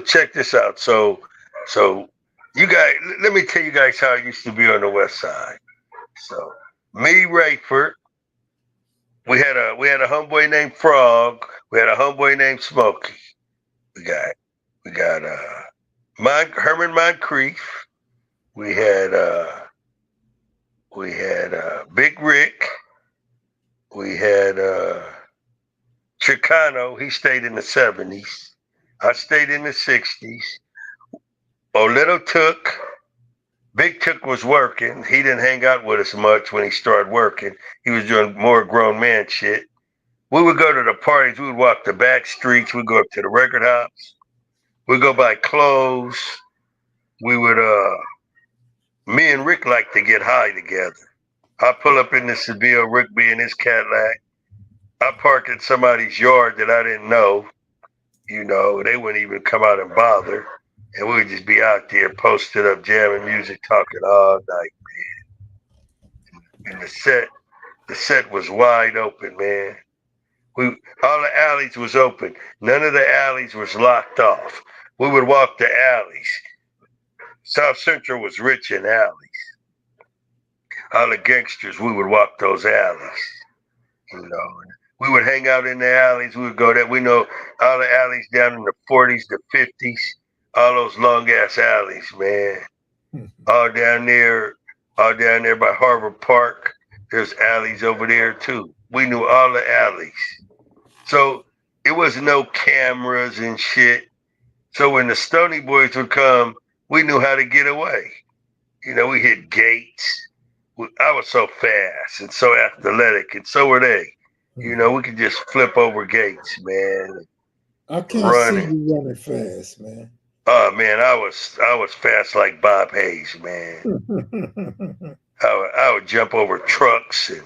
check this out. So you guys, let me tell you guys how it used to be on the West Side. So me, Rayford, we had a homeboy named Frog. We had a homeboy named Smokey. We got Herman Moncrief. We had Big Rick. We had Chicano. He stayed in the 70s. I stayed in the 60s. Oh, Little Took. Big Took was working. He didn't hang out with us much when he started working. He was doing more grown man shit. We would go to the parties. We would walk the back streets. We'd go up to the record house. We'd go buy clothes. We would, me and Rick like to get high together. I pull up in the Seville, Rick be in his Cadillac. I park in somebody's yard that I didn't know. They wouldn't even come out and bother. And we would just be out there posted up, jamming music, talking all night. And the set was wide open, man. All the alleys was open. None of the alleys was locked off. We would walk the alleys. South Central was rich in alleys. All the gangsters, we would walk those alleys. You know, we would hang out in the alleys. We would go there. We know all the alleys down in the 40s, the 50s, all those long ass alleys, man. All down there, by Harvard Park. There's alleys over there too. We knew all the alleys. So it was no cameras and shit. So when the Stony Boys would come, we knew how to get away. We hit gates. I was so fast and so athletic, and so were they. We could just flip over gates, man, I can't see running. you running fast, man. Oh man, I was fast like Bob Hayes, man. I would jump over trucks and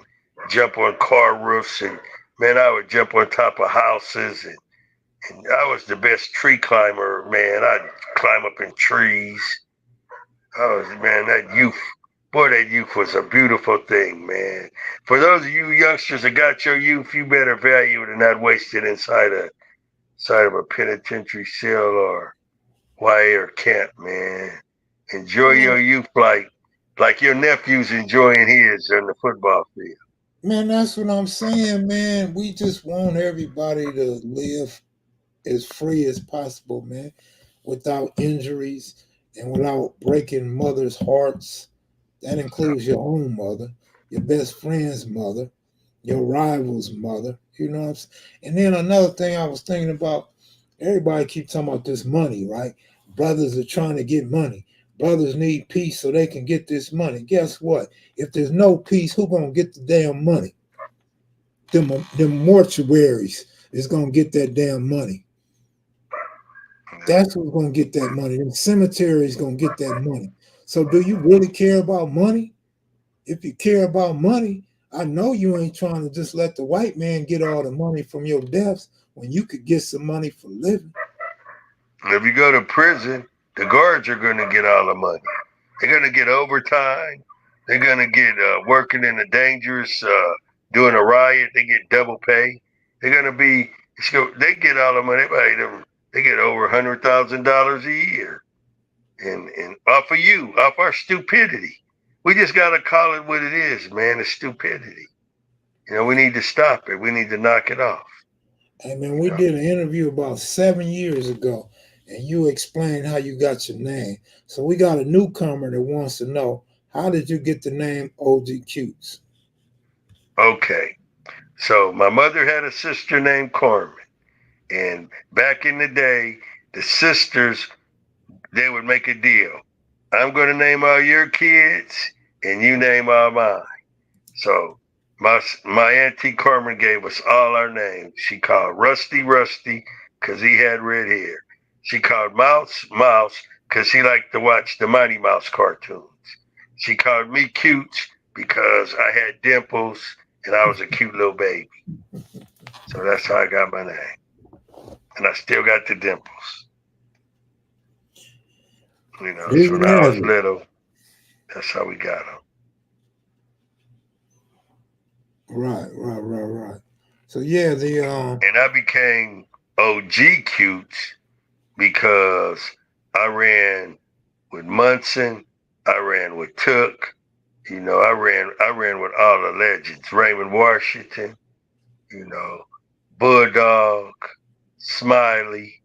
jump on car roofs, and man, I would jump on top of houses, and I was the best tree climber, man. I'd climb up in trees. Oh man, that youth, boy, that youth was a beautiful thing, man. For those of you youngsters that got your youth, you better value it and not waste it inside of a penitentiary cell or YA or camp, man. Enjoy Man, your youth like your nephew's enjoying his on the football field. man, that's what I'm saying, man. We just want everybody to live as free as possible, man, without injuries and without breaking mothers' hearts. That includes your own mother, your best friend's mother, your rival's mother. You know what I'm saying? And then another thing I was thinking about, everybody keep talking about this money, right? Brothers are trying to get money. Brothers need peace so they can get this money. Guess what? If there's no peace, who gonna get the damn money? Them mortuaries is gonna get that damn money. That's who's gonna get that money. The cemetery is gonna get that money. So do you really care about money? If you care about money, I know you ain't trying to just let the white man get all the money from your deaths when you could get some money for living. If you go to prison, the guards are going to get all the money. They're going to get overtime. They're going to get working in a dangerous, doing a riot. They get double pay. They're going to be, they get all the money. They get over $100,000 a year. And off of you, off our stupidity. We just got to call it what it is, man. It's stupidity. We need to stop it. We need to knock it off. Hey man, we did an interview about 7 years ago, and you explained how you got your name. So we got a newcomer that wants to know, how did you get the name OG Cutes? Okay. So my mother had a sister named Carmen. And back in the day, the sisters, they would make a deal. I'm going to name all your kids and you name all mine. So my auntie Carmen gave us all our names. She called Rusty because he had red hair. She called Mouse because he liked to watch the Mighty Mouse cartoons. She called me Cute because I had dimples and I was a cute little baby. So that's how I got my name. And I still got the dimples. There So you when I have was it. little, that's how we got them. Right. So yeah, And I became OG Cute because I ran with Munson, I ran with Took, I ran with all the legends. Raymond Washington, you know, Bulldog, Smiley,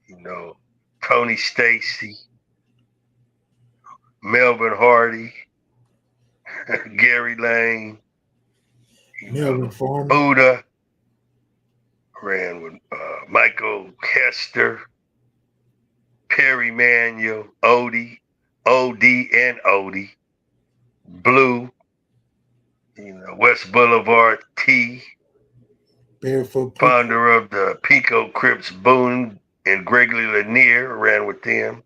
you know, Tony Stacy, Melvin Hardy, Gary Lane, Melvin Farmer. Buddha, ran with Michael Hester, Perry Manuel, Odie, OD and Odie, Blue, West Boulevard T, Barefoot Pookie. founder of the Pico Crips Boone and Gregory Lanier, ran with them.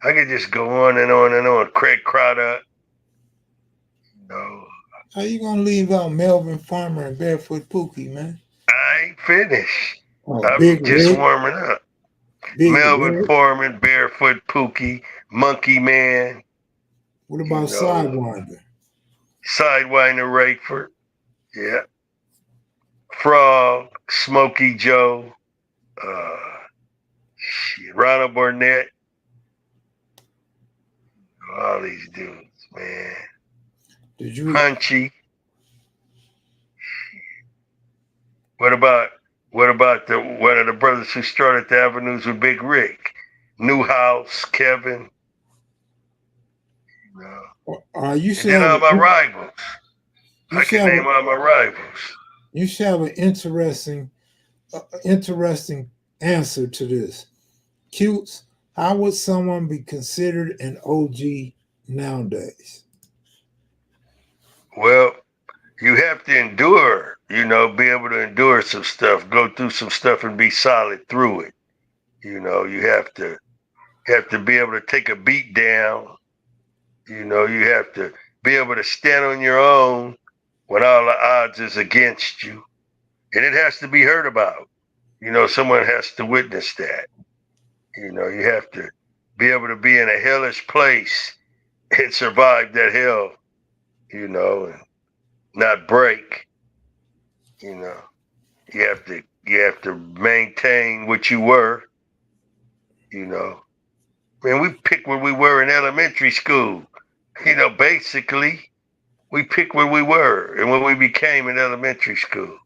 I could just go on and on and on. Craig Craddock, you know. How you gonna leave out Melvin Farmer and Barefoot Pookie, man? I ain't finished. Oh, I'm Big just Red, warming up. Big Melvin Red. Foreman, Barefoot Pookie, Monkey Man, What you about know, Sidewinder? Sidewinder Rayford, yeah. Frog, Smokey Joe, Ronald Burnett, all these dudes, man. Did you? Punchy. What about the one of the brothers who started the Avenues with Big Rick? Newhouse, Kevin, You and should then have all my a, rivals. you I should can have name a, all my rivals. you should have an interesting answer to this. Cutes. How would someone be considered an OG nowadays? Well, you have to endure, be able to endure some stuff, go through some stuff and be solid through it. You have to be able to take a beat down. You have to be able to stand on your own when all the odds is against you. And it has to be heard about. Someone has to witness that. You be able to be in a hellish place and survive that hell, you know, and not break, you know. You have to maintain what you were, you know. Man, we picked where we were in elementary school. You know, basically, we picked where we were and when we became in elementary school.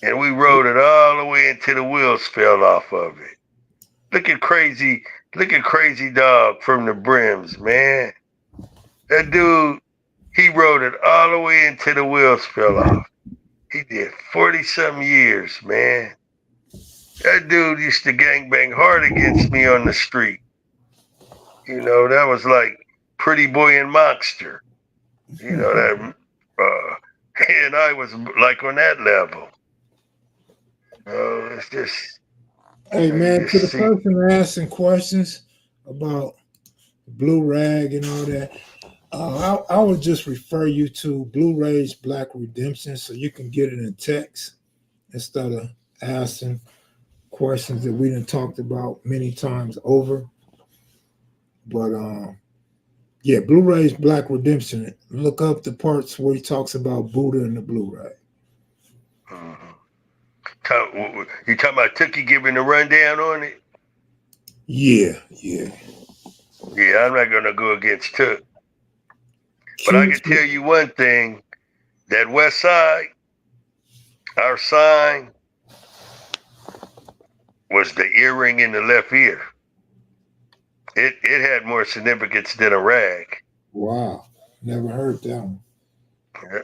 And we rode it all the way until the wheels fell off of it. Look at crazy dog from the brims, man. That dude, he rode it all the way until the wheels fell off. He did 40 some years, man. That dude used to gangbang hard against me on the street. You know, that was like Pretty Boy and Monster. You know, that he and I was like on that level. It's just, Hey you man, to just the see. person asking questions about Blue Rag and all that, I would just refer you to Blue Rage Black Redemption so you can get it in text instead of asking questions that we done talked about many times over. But yeah, Blue Rage Black Redemption. Look up the parts where he talks about Buddha and the Blue Rag. Mhm. You talking about Tookie giving a rundown on it? Yeah, yeah. Yeah, I'm not gonna go against Took, but I Cute. can tell you one thing: that West Side, our sign was the earring in the left ear. It had more significance than a rag. Wow. Never heard that one. Yeah.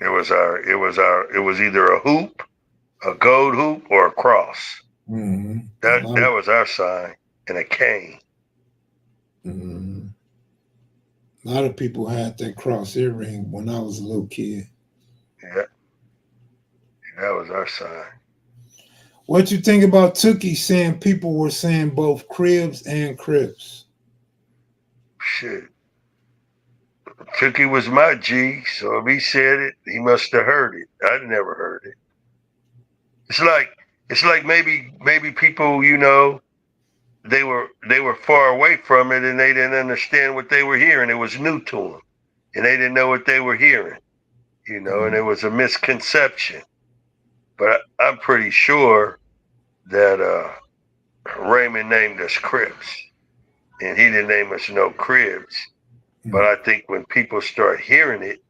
It was either a hoop, a gold hoop, or a cross. Mm-hmm. That was our sign, and a cane. Mhm. A lot of people had that cross earring when I was a little kid. Yeah, that was our sign. What you think about Tookie saying people were saying both cribs and cribs? Shit. Tookie was my G, so if he said it, he must have heard it. I never heard it. It's like maybe people, you know, they were far away from it and they didn't understand what they were hearing. It was new to them, and they didn't know what they were hearing, you know, and it was a misconception. But I'm pretty sure that Raymond named us Crips, and he didn't name us no Cribs. But I think when people start hearing it,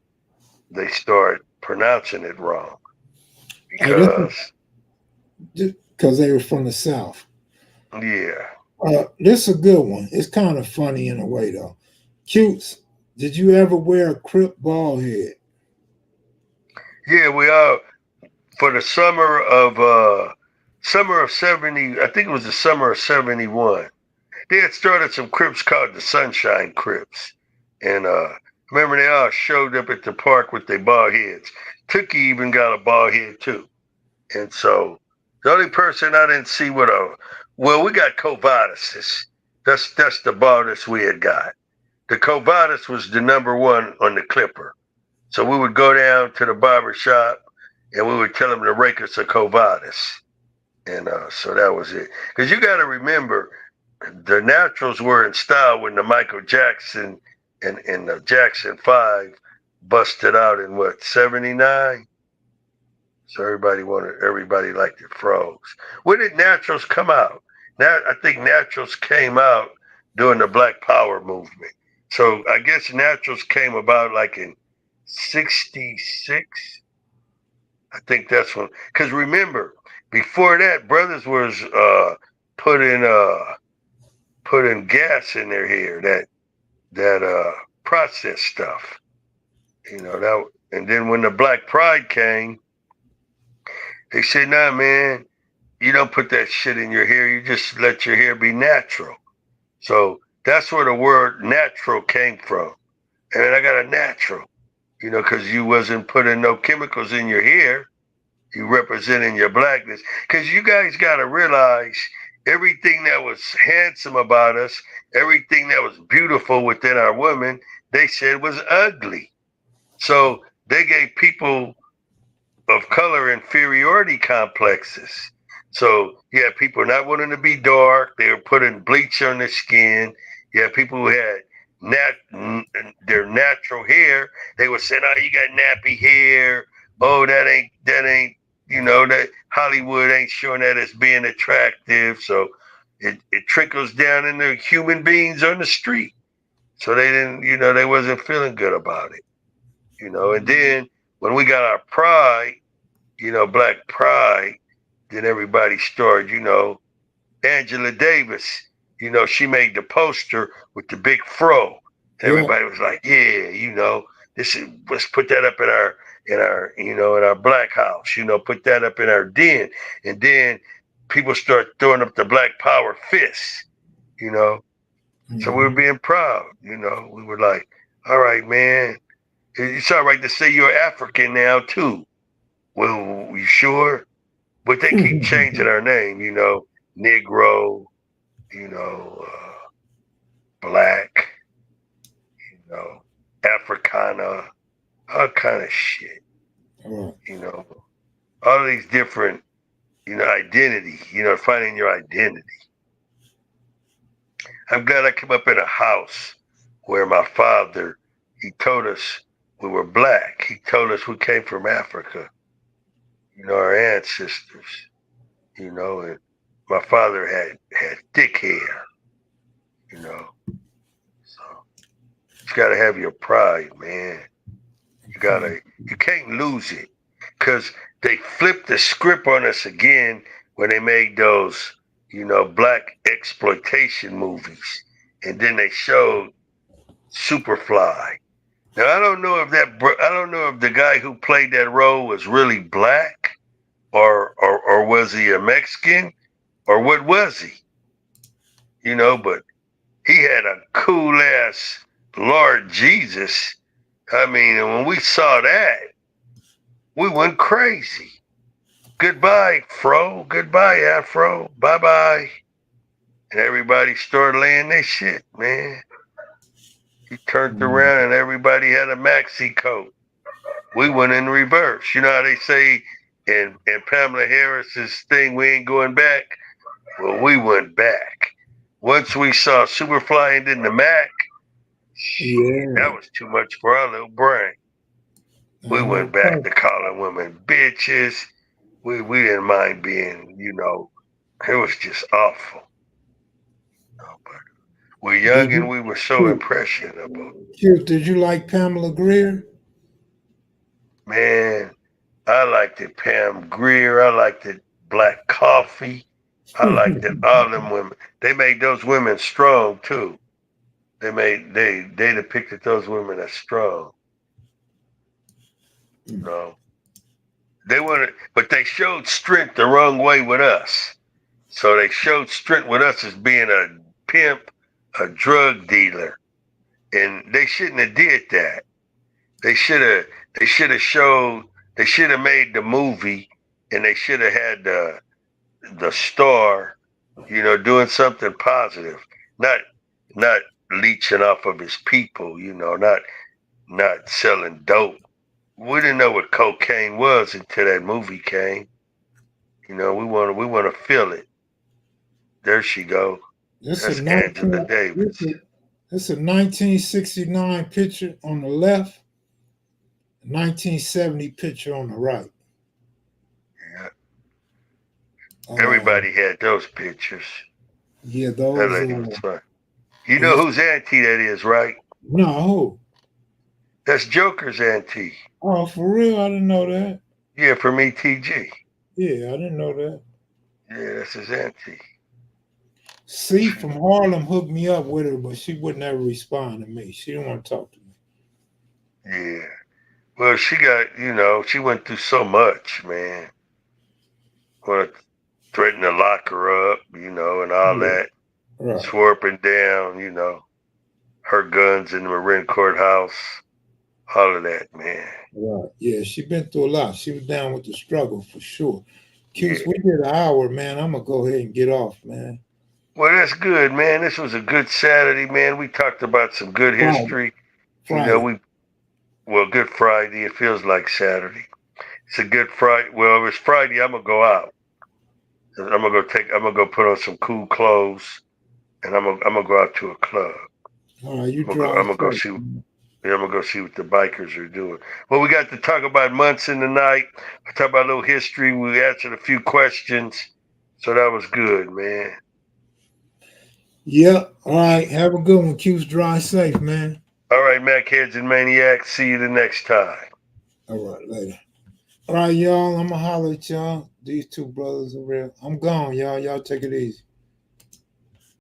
they start pronouncing it wrong Hey, this is because, because they were from the South. yeah, This is a good one. It's kind of funny in a way though. Cutes, did you ever wear a Crip ball head? yeah, we all for the summer of 70, I think it was the summer of 71. They had started some Crips called the Sunshine Crips. And remember they all showed up at the park with their bald heads. Tookie even got a bald head too. And so the only person I didn't see with a well, we got Coviduses. That's the baldest we had got. The Covidus was the number one on the Clipper. So we would go down to the barber shop and we would tell them to rake us a Covidus. And so that was it. Because you got to remember, the Naturals were in style when the Michael Jackson and the Jackson 5 busted out in what, 79? So everybody liked it froze. When did Naturals come out? Now I think Naturals came out during the Black Power movement. So I guess Naturals came about like in 66. I think that's when, because remember, before that, brothers was putting putting gas in their hair, that processed stuff. You know that, and then when the Black Pride came, they said, "Nah, man, you don't put that shit in your hair. You just let your hair be natural." So that's where the word "natural" came from. And then I got a natural, you know, because you wasn't putting no chemicals in your hair. You representing your blackness. Because you guys got to realize everything that was handsome about us, everything that was beautiful within our women, they said was ugly. So they gave people of color inferiority complexes. So you had people not wanting to be dark. They were putting bleach on their skin. You had people who had their natural hair. They were saying, "Oh, you got nappy hair. Oh, that ain't. That Hollywood ain't showing that as being attractive." So it trickles down into human beings on the street. So they didn't, they wasn't feeling good about it. And then when we got our pride, black pride, then everybody started, Angela Davis, she made the poster with the big fro. Yeah. Everybody was like, yeah, let's put that up in our black house, put that up in our den. And then people start throwing up the black power fists, you know. So we were being proud, We were like, all right, man, it's all right to say you're African now too. Well, you sure? But they keep changing our name, Negro, you know, black, you know, Africana, all kind of shit, Right. all these different, identity, finding your identity. I'm glad I came up in a house where my father, he told us we were black. He told us we came from Africa, our ancestors, and my father had thick hair, So you gotta have your pride, man. You can't lose it. Cause they flipped the script on us again when they made those, black exploitation movies. And then they showed Superfly. Now I don't know if the guy who played that role was really black or was he a Mexican or what was he? But he had a cool ass Lord Jesus. I mean, and when we saw that, we went crazy. Goodbye, Fro. Goodbye, Afro. Bye bye. And everybody started laying their shit, man. He turned around and everybody had a maxi coat. We went in reverse. You know how they say in Pamela Harris's thing, we ain't going back? Well, we went back. Once we saw Superfly and then the Mac, Yeah. that was too much for our little brain. We I went know. back to calling women bitches. We didn't mind being, it was just awful. But we're Did young and you, we were so impressionable. did you like Pamela Greer? Man, I liked it Pam Greer. I liked it Black Coffee. I liked it all them women. They made those women strong too. They depicted those women as strong. You know. They wanted, but they showed strength the wrong way with us. So they showed strength with us as being a pimp, a drug dealer, and they shouldn't have did that. They should have. They should have showed. They should have made the movie, and they should have had the star, doing something positive, not not leeching off of his people. Not selling dope. We didn't know what cocaine was until that movie came. We want to feel it. There she go. It's a That's Angela 19, Davis. it's a 1969 picture on the left, 1970 picture on the right. Yeah. Uh, Everybody had those pictures. yeah, That those. lady was fine. You know Yeah, whose auntie that is, right? no. That's Joker's auntie. Oh, for real? I didn't know that. Yeah, from ETG. Yeah, I didn't know that. Yeah, that's his auntie. C from Harlem hooked me up with her, but she wouldn't ever respond to me. She didn't want to talk to me. Yeah. Well, she went through so much, man. Want to threaten to lock her up, and all Yeah, that. right, Swore up and down, her guns in the Marin courthouse. All of that, man. right. Yeah, she been through a lot. She was down with the struggle for sure. Cuse, Yeah. we did an hour, man. I'm gonna go ahead and get off, man. Well, that's good, man. This was a good Saturday, man. We talked about some good Friday, history. Friday. Good Friday. It feels like Saturday. It's a good Friday. Well, if it's Friday, I'm gonna go out. I'm gonna go put on some cool clothes, and I'm gonna go out to a club. All right, you I'm drive gonna go safe, see. man. Yeah, I'm gonna go see what the bikers are doing. Well, we got to talk about Munson tonight. We talk about a little history. We answered a few questions, so that was good, man. Yep. All right. Have a good one. Q's drive safe, man. All right, Macheads and Maniacs. See you the next time. All right, later. All right, y'all. I'm gonna holler at y'all. These two brothers are real. I'm gone, y'all. Y'all take it easy.